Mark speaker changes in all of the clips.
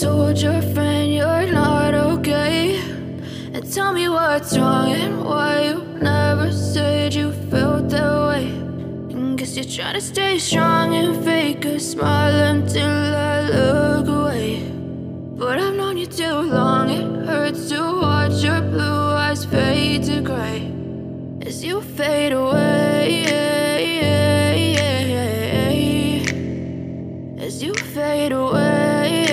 Speaker 1: told your friend you're not okay, and tell me what's wrong and why you never said you felt that way. And guess you're trying to stay strong and fake a smile until I look away. But I've known you too long, it hurts to watch your blue eyes fade to gray as you fade away, as you fade away.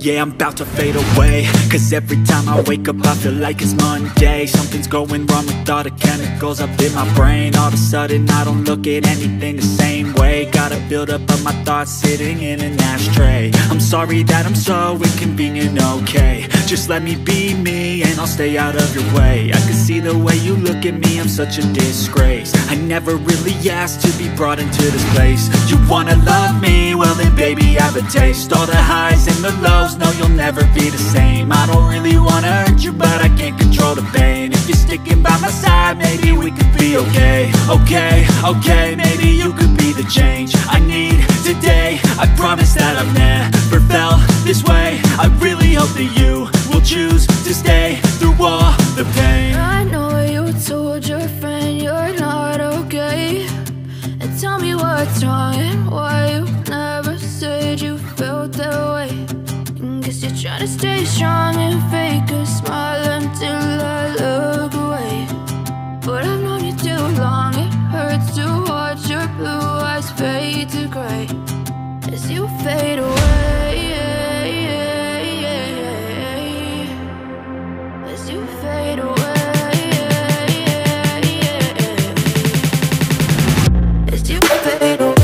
Speaker 2: Yeah, I'm about to fade away, cause every time I wake up I feel like it's Monday. Something's going wrong with all the chemicals up in my brain. All of a sudden I don't look at anything the same way. Gotta build up of my thoughts sitting in an ashtray. I'm sorry that I'm so inconvenient, okay. Just let me be me and I'll stay out of your way. I can see the way you look at me, I'm such a disgrace. I never really asked to be brought into this place. You wanna love me? Well then baby I have a taste. All the highs and the lows, no you'll never be the same. I don't really wanna hurt you but I can't control the pain. If you're sticking by my side maybe we could be okay. Okay, maybe you could be the change I need today. I promise that I've never felt this way. I really hope that you will choose to stay through all the pain.
Speaker 1: I know you told your friend you're not okay, and tell me what's wrong and why you never said you felt that way. And guess you're trying to stay strong and fake a smile until I look away. But I've known you too long, it hurts to watch your blue eyes fade to gray as you fade away, as you fade away, as you fade away.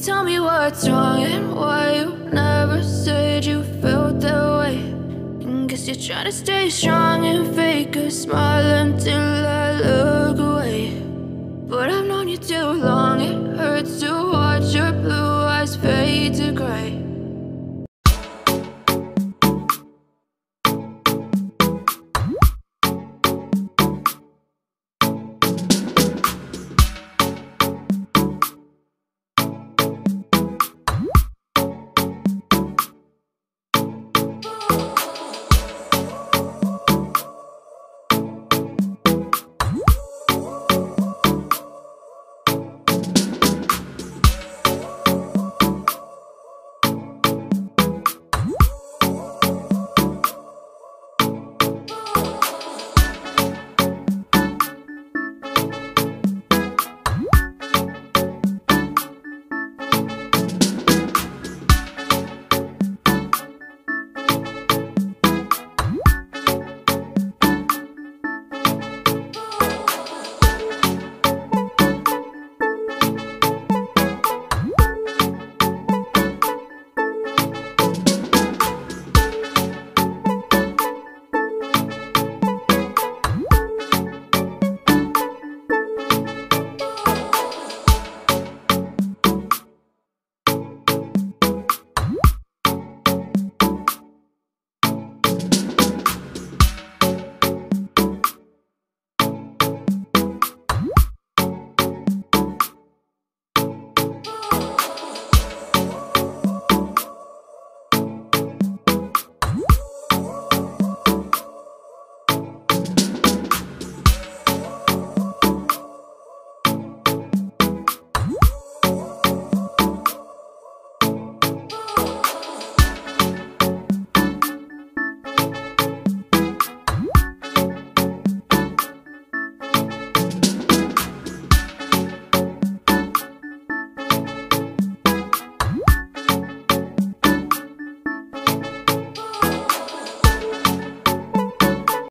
Speaker 1: Tell me what's wrong and why you never said you felt that way. And guess you're trying to stay strong and fake a smile until I look away. But I've known you too long, it hurts to watch your blue eyes fade to gray